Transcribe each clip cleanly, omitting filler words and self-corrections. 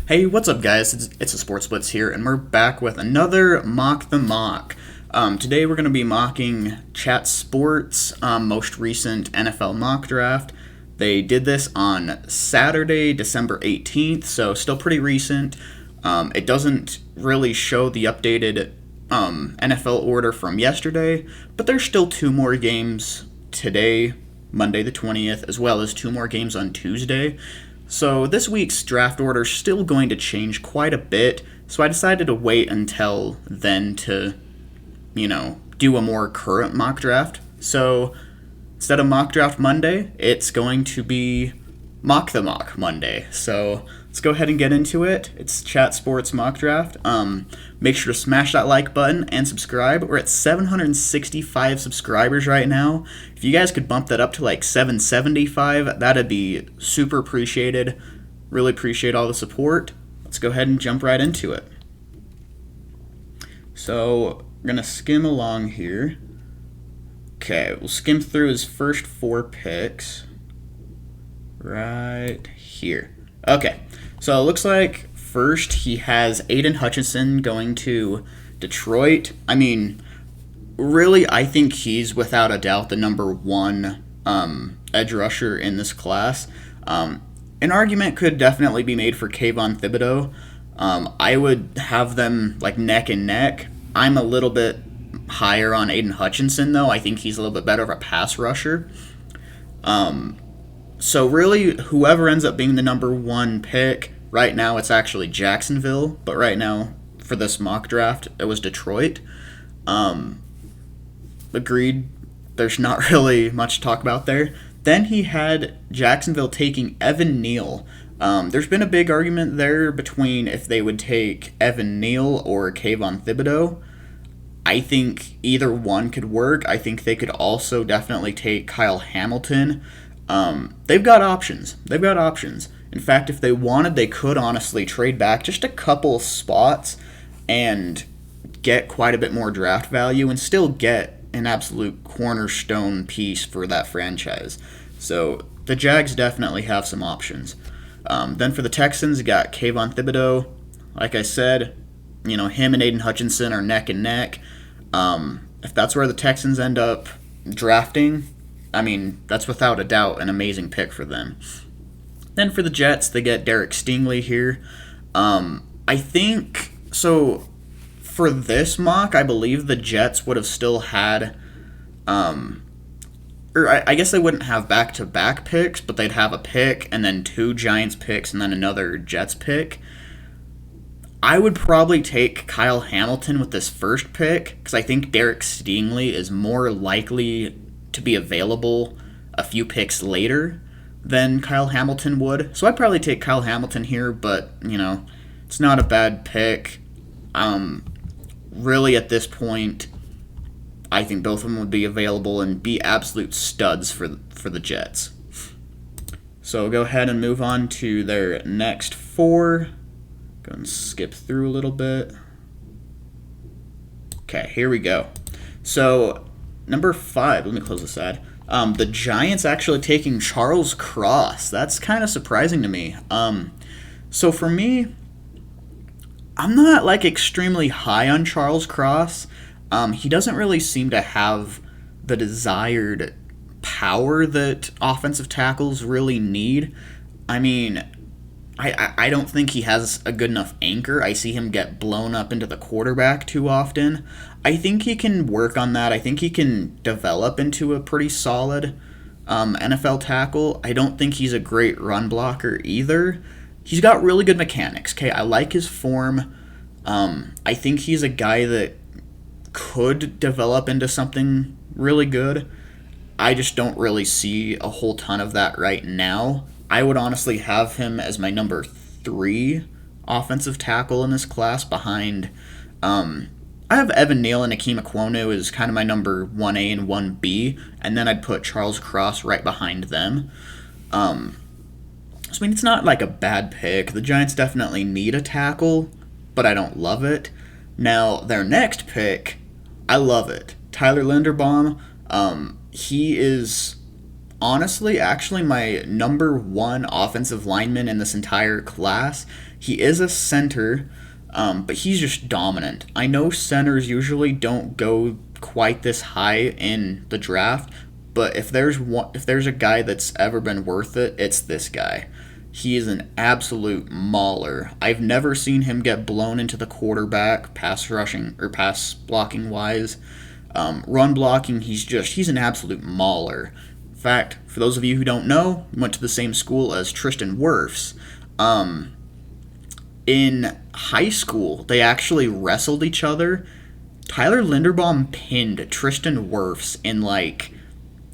Hey, what's up, guys? It's a Sports Blitz here, and we're back with another Mock the Mock. Today we're going to be mocking Chat Sports' most recent NFL mock draft. They did this on Saturday, December 18th, so still pretty recent. It doesn't really show the updated NFL order from yesterday, but there's still two more games today, Monday the 20th, as well as two more games on Tuesday. So this week's draft order is still going to change quite a bit, so I decided to wait until then to, do a more current mock draft. So instead of Mock Draft Monday, it's going to be Mock the Mock Monday. So let's go ahead and get into it. It's Chat Sports Mock Draft. Make sure to smash that like button and subscribe. We're at 765 subscribers right now. If you guys could bump that up to like 775, that'd be super appreciated. Really appreciate all the support. Let's go ahead and jump right into it. So we're going to skim along here. Okay, we'll skim through his first four picks right here. Okay, so it looks like first he has Aiden Hutchinson going to Detroit. I mean, really, I think he's without a doubt the number one edge rusher in this class. An argument could definitely be made for Kayvon Thibodeaux. I would have them like neck and neck. I'm a little bit higher on Aiden Hutchinson, though. I think he's a little bit better of a pass rusher. So really, whoever ends up being the number one pick, right now it's actually Jacksonville, but right now, for this mock draft, it was Detroit. Agreed, there's not really much to talk about there. Then he had Jacksonville taking Evan Neal. There's been a big argument there between if they would take Evan Neal or Kayvon Thibodeaux. I think either one could work. I think they could also definitely take Kyle Hamilton. They've got options. In fact, if they wanted, they could honestly trade back just a couple spots and get quite a bit more draft value and still get an absolute cornerstone piece for that franchise. So the Jags definitely have some options. Then for the Texans, you got Kayvon Thibodeaux. Like I said, him and Aiden Hutchinson are neck and neck. If that's where the Texans end up drafting, I mean, that's without a doubt an amazing pick for them. Then for the Jets, they get Derek Stingley here. I think, so for this mock, I believe the Jets would have still had, I guess they wouldn't have back-to-back picks, but they'd have a pick and then two Giants picks and then another Jets pick. I would probably take Kyle Hamilton with this first pick because I think Derek Stingley is more likely to be available a few picks later than Kyle Hamilton would. So I'd probably take Kyle Hamilton here, but, it's not a bad pick. Really, at this point, I think both of them would be available and be absolute studs for the Jets. So we'll go ahead and move on to their next four. Go and skip through a little bit. Okay, here we go. So number 5, let me close this ad. The Giants actually taking Charles Cross. That's kind of surprising to me. So for me, I'm not like extremely high on Charles Cross. He doesn't really seem to have the desired power that offensive tackles really need. I mean, I don't think he has a good enough anchor. I see him get blown up into the quarterback too often. I think he can work on that. I think he can develop into a pretty solid NFL tackle. I don't think he's a great run blocker either. He's got really good mechanics. Okay, I like his form. I think he's a guy that could develop into something really good. I just don't really see a whole ton of that right now. I would honestly have him as my number 3 offensive tackle in this class behind, I have Evan Neal and Akeem Ekwonu as kind of my number 1A and 1B, and then I'd put Charles Cross right behind them. So, I mean, it's not like a bad pick. The Giants definitely need a tackle, but I don't love it. Now, their next pick, I love it. Tyler Linderbaum, he is honestly actually my number 1 offensive lineman in this entire class. He is a center, but he's just dominant. I know centers usually don't go quite this high in the draft, but if there's a guy that's ever been worth it, it's this guy. He is an absolute mauler. I've never seen him get blown into the quarterback, pass rushing or pass blocking wise. Run blocking, he's an absolute mauler. In fact, for those of you who don't know, he went to the same school as Tristan Wirfs. In high school, they actually wrestled each other. Tyler Linderbaum pinned Tristan Wirfs in like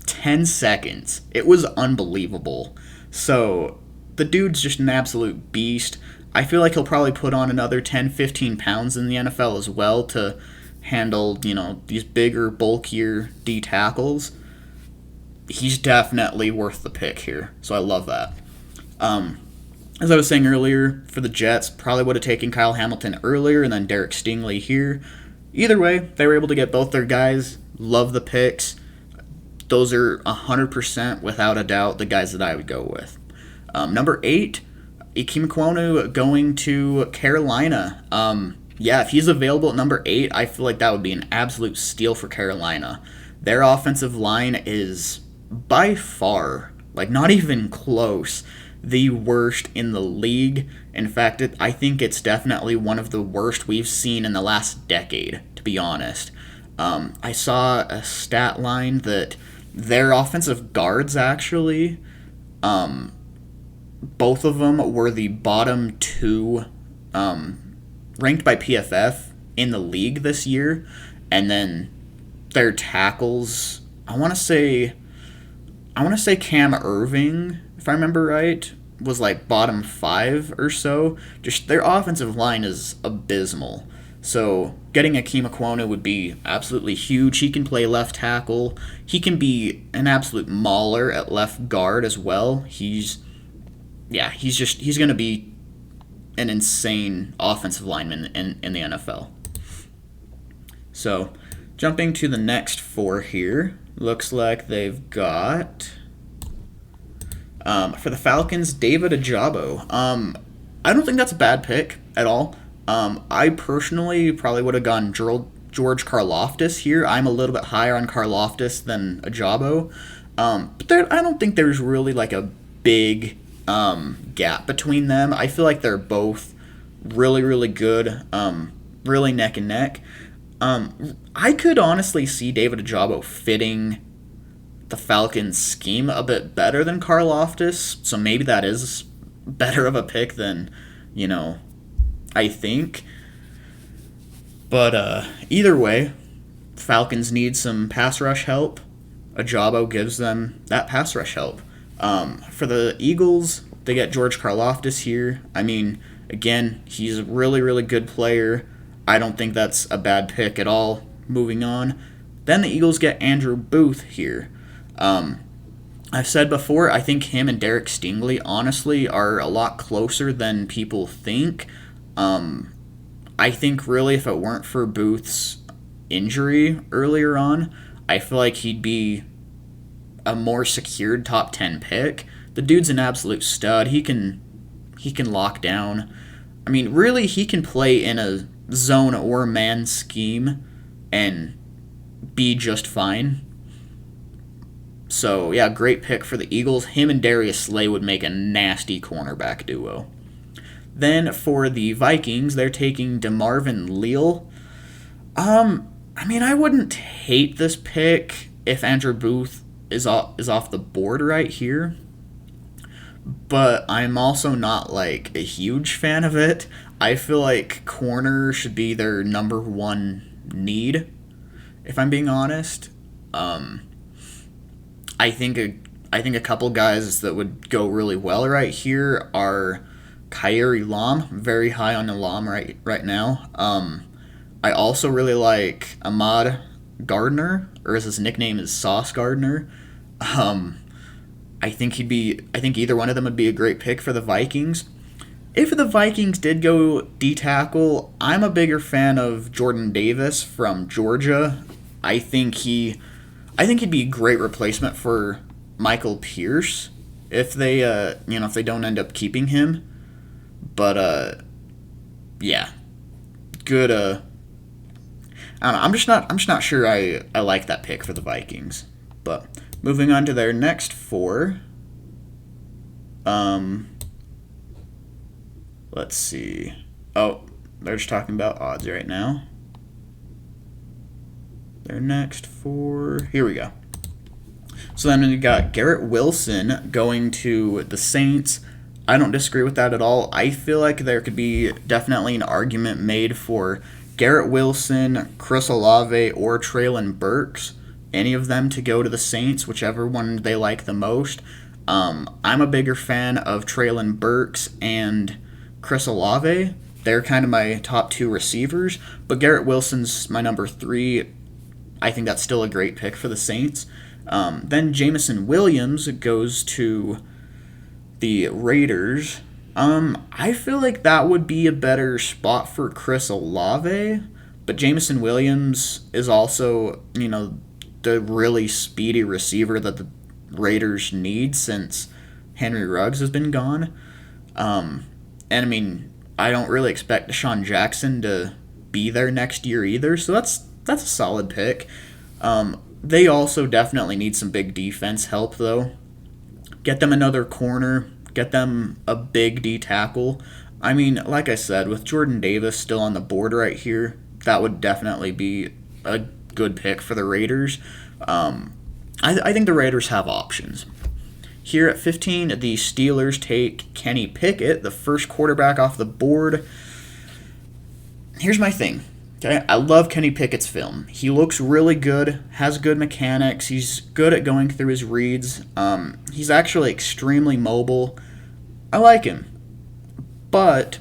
10 seconds. It was unbelievable. So, the dude's just an absolute beast. I feel like he'll probably put on another 10, 15 pounds in the NFL as well to handle, these bigger, bulkier D tackles. He's definitely worth the pick here. So I love that. As I was saying earlier, for the Jets, probably would have taken Kyle Hamilton earlier and then Derek Stingley here. Either way, they were able to get both their guys. Love the picks. Those are 100% without a doubt the guys that I would go with. Number 8, Ikem Ekwonu going to Carolina. If he's available at number 8, I feel like that would be an absolute steal for Carolina. Their offensive line is by far, not even close, the worst in the league. In fact, I think it's definitely one of the worst we've seen in the last decade, to be honest. I saw a stat line that their offensive guards actually, both of them were the bottom 2 ranked by PFF in the league this year, and then their tackles, I want to say Cam Irving, if I remember right, was bottom 5 or so. Just their offensive line is abysmal. So getting Ikem Ekwonu would be absolutely huge. He can play left tackle. He can be an absolute mauler at left guard as well. He's going to be an insane offensive lineman in the NFL. So, jumping to the next 4 here, looks like they've got, for the Falcons, David Ojabo. I don't think that's a bad pick at all. I personally probably would have gone George Karlaftis here. I'm a little bit higher on Karlaftis than Ojabo. But I don't think there's really a big gap between them. I feel like they're both really, really good, really neck and neck. I could honestly see David Ojabo fitting the Falcons' scheme a bit better than Karlaftis, so maybe that is better of a pick than, I think. But either way, Falcons need some pass rush help. Ojabo gives them that pass rush help. For the Eagles, they get George Karlaftis here. I mean, again, he's a really, really good player. I don't think that's a bad pick at all. Moving on. Then the Eagles get Andrew Booth here. I've said before, I think him and Derek Stingley, honestly, are a lot closer than people think. I think, really, if it weren't for Booth's injury earlier on, I feel like he'd be a more secured top 10 pick. The dude's an absolute stud. He can lock down. I mean, really, he can play in a zone or man scheme and be just fine. So, yeah, great pick for the Eagles. Him and Darius Slay would make a nasty cornerback duo. Then for the Vikings, they're taking DeMarvin Leal. I wouldn't hate this pick if Andrew Booth is off the board right here. But I'm also not a huge fan of it. I feel like corner should be their number 1 need, if I'm being honest. I think a couple guys that would go really well right here are Kaiir Elam, very high on Elam right now. I also really like Ahmad Gardner, or as his nickname is Sauce Gardner. I think either one of them would be a great pick for the Vikings. If the Vikings did go D-tackle, I'm a bigger fan of Jordan Davis from Georgia. I think he'd be a great replacement for Michael Pierce if they don't end up keeping him. But yeah, good. I don't know. I'm just not sure. I like that pick for the Vikings. But moving on to their next four. Um, let's see. Oh, they're just talking about odds right now. Their next four. Here we go. So then we got Garrett Wilson going to the Saints. I don't disagree with that at all. I feel like there could be definitely an argument made for Garrett Wilson, Chris Olave, or Traylon Burks. Any of them to go to the Saints, whichever one they like the most. I'm a bigger fan of Traylon Burks and Chris Olave. They're kind of my top two receivers, but Garrett Wilson's my number three. I think that's still a great pick for the Saints. Then Jameson Williams goes to the Raiders. I feel like that would be a better spot for Chris Olave, but Jameson Williams is also, the really speedy receiver that the Raiders need since Henry Ruggs has been gone. And I mean, I don't really expect Deshaun Jackson to be there next year either, so that's a solid pick. They also definitely need some big defense help, though. Get them another corner. Get them a big D tackle. I mean, like I said, with Jordan Davis still on the board right here, that would definitely be a good pick for the Raiders. I think the Raiders have options. Here at 15, the Steelers take Kenny Pickett, the first quarterback off the board. Here's my thing. Okay, I love Kenny Pickett's film. He looks really good, has good mechanics, he's good at going through his reads. He's actually extremely mobile. I like him. But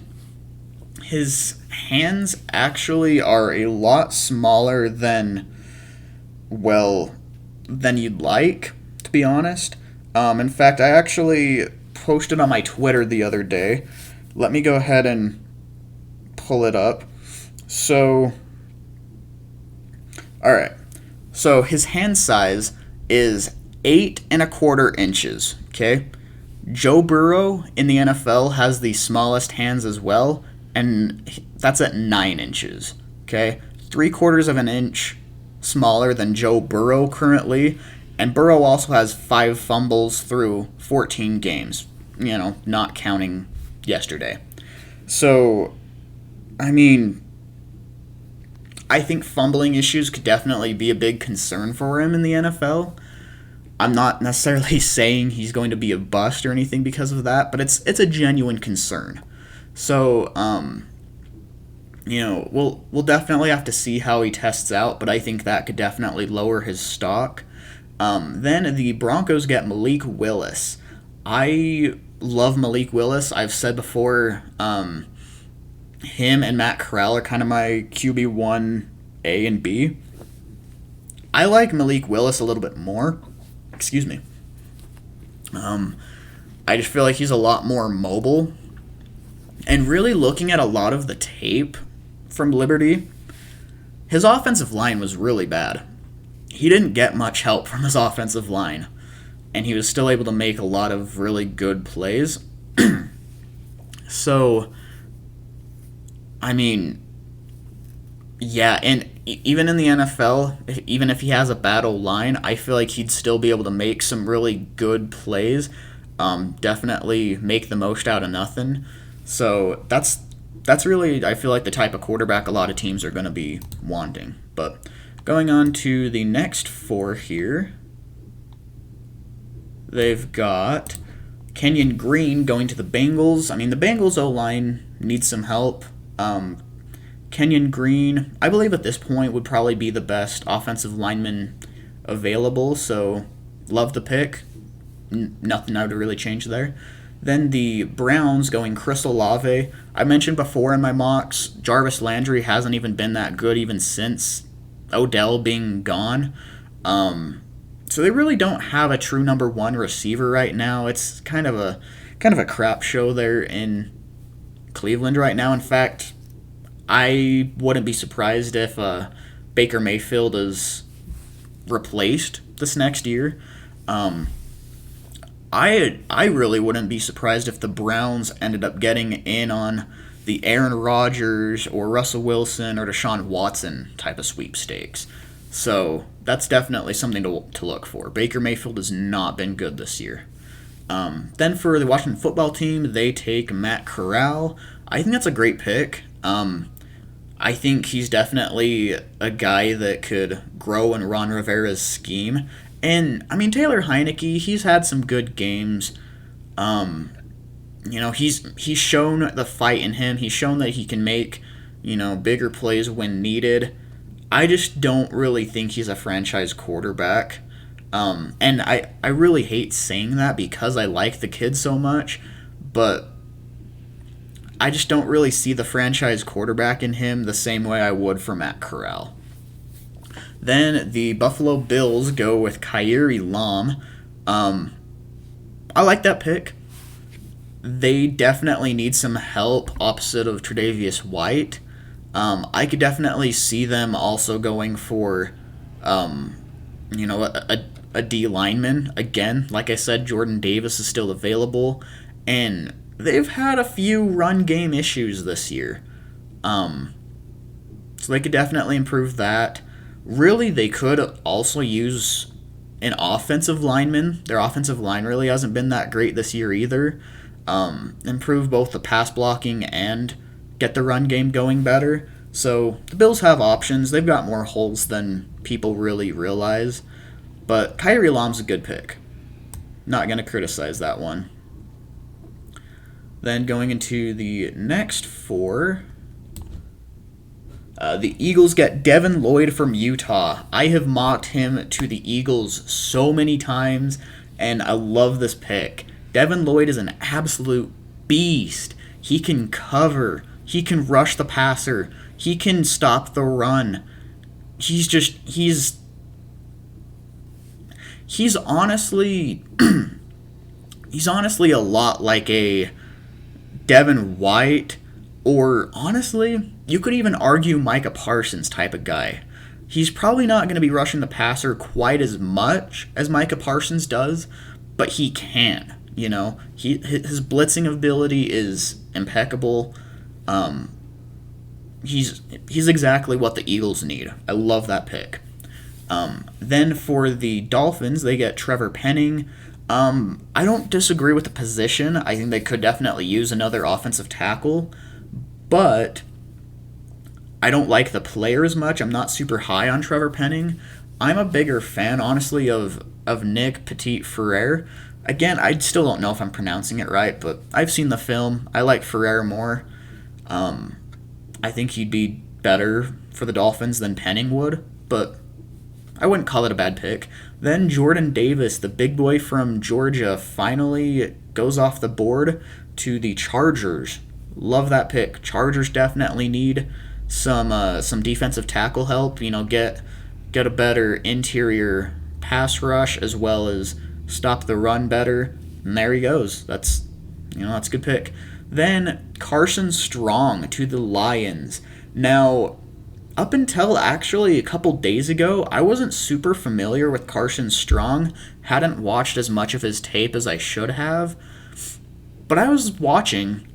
his hands actually are a lot smaller than you'd like, to be honest. In fact, I actually posted on my Twitter the other day. Let me go ahead and pull it up. So, alright. So his hand size is 8.25 inches. Okay? Joe Burrow in the NFL has the smallest hands as well, and that's at 9 inches. Okay? 3/4 of an inch smaller than Joe Burrow currently, and Burrow also has 5 fumbles through 14 games, not counting yesterday. So, I mean, I think fumbling issues could definitely be a big concern for him in the NFL. I'm not necessarily saying he's going to be a bust or anything because of that, but it's a genuine concern. So, we'll definitely have to see how he tests out, but I think that could definitely lower his stock. Then the Broncos get Malik Willis. I love Malik Willis. I've said before, him and Matt Corral are kind of my QB1 A and B. I like Malik Willis a little bit more. Excuse me. I just feel like he's a lot more mobile. And really looking at a lot of the tape from Liberty, his offensive line was really bad. He didn't get much help from his offensive line, and he was still able to make a lot of really good plays. So, I mean, yeah, and even in the NFL, even if he has a bad line, I feel like he'd still be able to make some really good plays. Definitely make the most out of nothing. So that's really, I feel like, the type of quarterback a lot of teams are going to be wanting. But going on to the next four here, they've got Kenyon Green going to the Bengals. I mean, the Bengals O-line needs some help. Kenyon Green, I believe at this point, would probably be the best offensive lineman available, so love the pick. Nothing I would really change there. Then the Browns going Chris Olave. I mentioned before in my mocks, Jarvis Landry hasn't even been that good even since Odell being gone. So they really don't have a true number one receiver right now. It's kind of a crap show there in Cleveland right now. In fact, I wouldn't be surprised if Baker Mayfield is replaced this next year. I really wouldn't be surprised if the Browns ended up getting in on the Aaron Rodgers or Russell Wilson or Deshaun Watson type of sweepstakes. So that's definitely something to look for. Baker Mayfield has not been good this year. Then for the Washington football team, they take Matt Corral. I think that's a great pick. I think he's definitely a guy that could grow in Ron Rivera's scheme. And, I mean, Taylor Heineke, he's had some good games. He's shown the fight in him. He's shown that he can make, bigger plays when needed. I just don't really think he's a franchise quarterback. And I really hate saying that because I like the kid so much, but I just don't really see the franchise quarterback in him the same way I would for Matt Corral. Then the Buffalo Bills go with Kaiir Elam. I like that pick. They definitely need some help opposite of Tre'Davious White. I could definitely see them also going for, a D lineman. Again, like I said, Jordan Davis is still available, and they've had a few run game issues this year. So they could definitely improve that. Really, they could also use an offensive lineman. Their offensive line really hasn't been that great this year either. Improve both the pass blocking and get the run game going better. So the Bills have options. They've got more holes than people really realize. But Kaiir Elam's a good pick. Not going to criticize that one. Then going into the next four, the Eagles get Devin Lloyd from Utah. I have mocked him to the Eagles so many times, and I love this pick. Devin Lloyd is an absolute beast. He can cover. He can rush the passer. He can stop the run. He's honestly a lot like a Devin White, or honestly, you could even argue Micah Parsons type of guy. He's probably not going to be rushing the passer quite as much as Micah Parsons does, but he can. His blitzing ability is impeccable. He's exactly what the Eagles need. I love that pick. Then for the Dolphins, they get Trevor Penning. I don't disagree with the position. I think they could definitely use another offensive tackle, but I don't like the player as much. I'm not super high on Trevor Penning. I'm a bigger fan, honestly, of Nick Petit-Frere. Again, I still don't know if I'm pronouncing it right, but I've seen the film. I like Frere more. I think he'd be better for the Dolphins than Penning would, but I wouldn't call it a bad pick. Then Jordan Davis, the big boy from Georgia, finally goes off the board to the Chargers. Love that pick. Chargers definitely need some defensive tackle help. Get a better interior pass rush as well as stop the run better. And there he goes. That's a good pick. Then Carson Strong to the Lions. Now, up until actually a couple days ago, I wasn't super familiar with Carson Strong. Hadn't watched as much of his tape as I should have. But I was watching.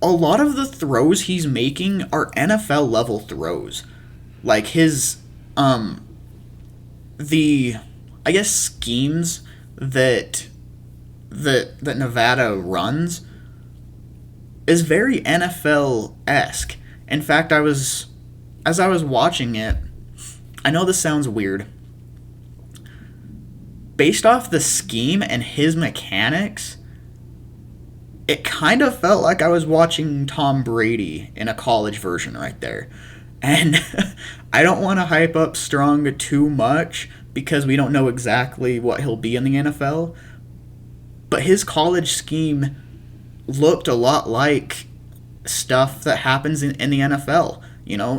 A lot of the throws he's making are NFL level throws. Like his schemes that Nevada runs is very NFL-esque. In fact, as I was watching it, I know this sounds weird. Based off the scheme and his mechanics, it kind of felt like I was watching Tom Brady in a college version right there. And I don't want to hype up Strong too much because we don't know exactly what he'll be in the NFL. But his college scheme looked a lot like stuff that happens in the NFL.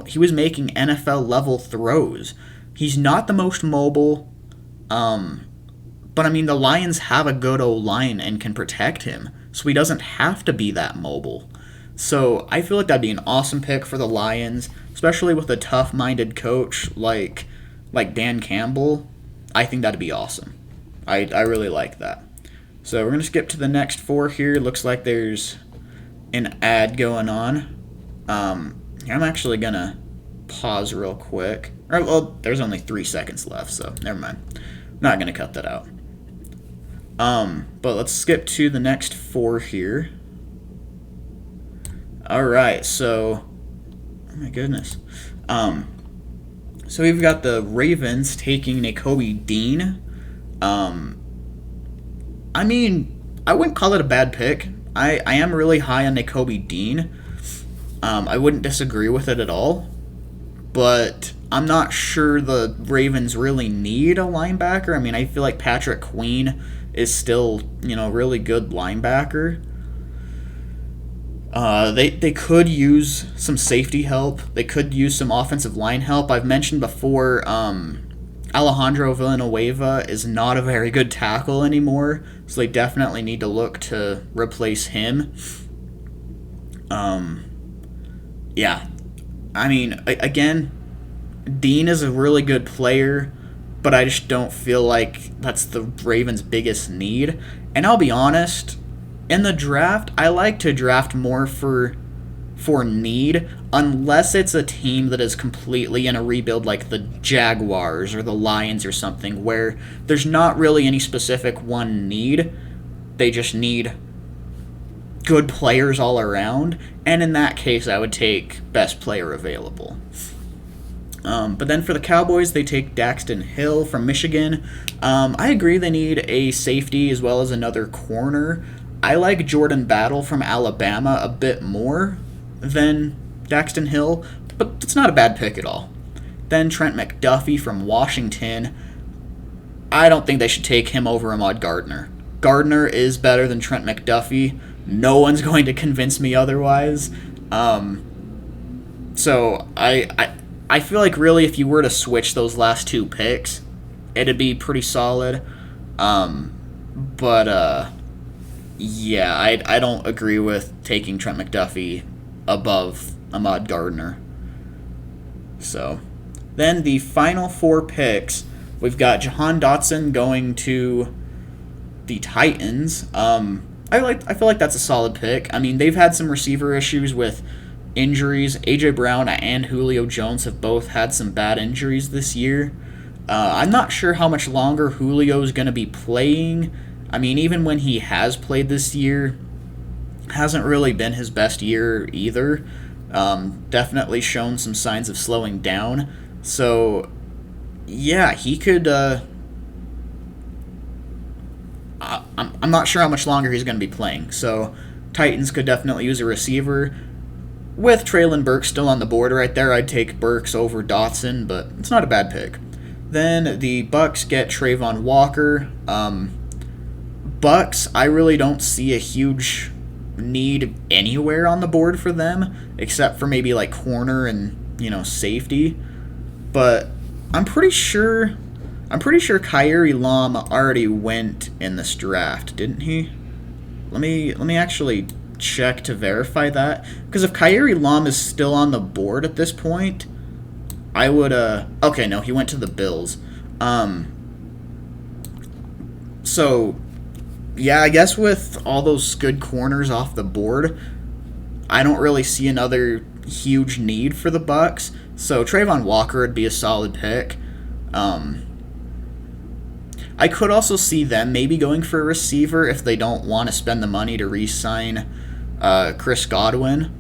He was making NFL level throws. He's not the most mobile, but I mean the Lions have a good O-line and can protect him, so he doesn't have to be that mobile. So I feel like that'd be an awesome pick for the Lions, especially with a tough-minded coach like Dan Campbell. I think that'd be awesome. I really like that. So we're going to skip to the next four here. Looks like there's an ad going on. I'm actually gonna pause real quick. Well, there's only 3 seconds left, so never mind. I'm not gonna cut that out. But let's skip to the next four here. All right, so oh my goodness. So we've got the Ravens taking Nakobe Dean. I mean, I wouldn't call it a bad pick. I am really high on Nakobe Dean. I wouldn't disagree with it at all. But I'm not sure the Ravens really need a linebacker. I mean, I feel like Patrick Queen is still, really good linebacker. They could use some safety help. They could use some offensive line help. I've mentioned before, Alejandro Villanueva is not a very good tackle anymore, so they definitely need to look to replace him. Yeah. I mean, again, Dean is a really good player, but I just don't feel like that's the Ravens' biggest need. And I'll be honest, in the draft, I like to draft more for need, unless it's a team that is completely in a rebuild like the Jaguars or the Lions or something, where there's not really any specific one need. They just need good players all around, and in that case, I would take best player available. But then for the Cowboys, they take Daxton Hill from Michigan. I agree they need a safety as well as another corner. I like Jordan Battle from Alabama a bit more than Daxton Hill, but it's not a bad pick at all. Then Trent McDuffie from Washington. I don't think they should take him over Ahmad Gardner. Gardner is better than Trent McDuffie. No one's going to convince me otherwise. So I feel like really if you were to switch those last two picks, it'd be pretty solid. Yeah, I don't agree with taking Trent McDuffie above Ahmad Gardner. So, then the final four picks, we've got Jahan Dotson going to the Titans. I feel like that's a solid pick. I mean, they've had some receiver issues with injuries. AJ Brown and Julio Jones have both had some bad injuries this year. I'm not sure how much longer Julio is going to be playing. I mean, even when he has played this year, hasn't really been his best year either. Definitely shown some signs of slowing down. So, yeah, he could... I'm not sure how much longer he's going to be playing. So, Titans could definitely use a receiver. With Treylon Burks still on the board right there, I'd take Burks over Dotson, but it's not a bad pick. Then the Bucks get Trayvon Walker. Bucks, I really don't see a huge need anywhere on the board for them, except for maybe like corner and safety. But I'm pretty sure Kyrie Lam already went in this draft, didn't he? Let me actually check to verify that, because if Kyrie Lam is still on the board at this point, I would okay, no, he went to the Bills. So yeah, I guess with all those good corners off the board, I don't really see another huge need for the Bucks. So Trayvon Walker would be a solid pick. I could also see them maybe going for a receiver if they don't want to spend the money to re-sign Chris Godwin.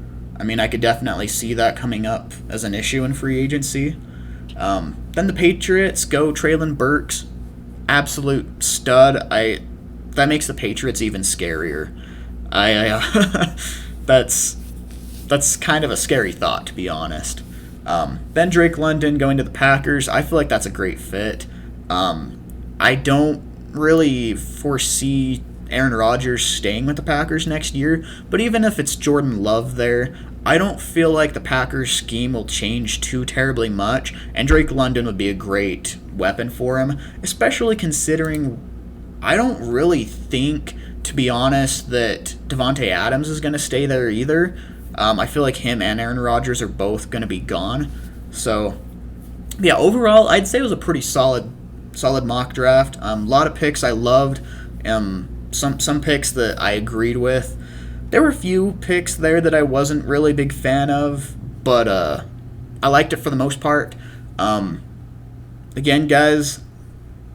I mean, I could definitely see that coming up as an issue in free agency. Then the Patriots go Treylon Burks, absolute stud. That makes the Patriots even scarier. That's kind of a scary thought, to be honest. Then Drake London going to the Packers. I feel like that's a great fit. I don't really foresee Aaron Rodgers staying with the Packers next year, but even if it's Jordan Love there, I don't feel like the Packers scheme will change too terribly much, and Drake London would be a great weapon for him, especially considering I don't really think, to be honest, that Devontae Adams is going to stay there either. I feel like him and Aaron Rodgers are both going to be gone. So, yeah, overall, I'd say it was a pretty solid mock draft. A lot of picks I loved. Some picks that I agreed with. There were a few picks there that I wasn't really a big fan of, but I liked it for the most part. Um, Again, guys,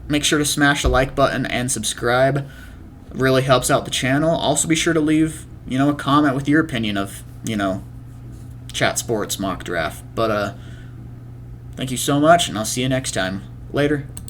make sure to smash the like button and subscribe. It really helps out the channel. Also, be sure to leave a comment with your opinion of Chat Sports mock draft. But thank you so much, and I'll see you next time. Later.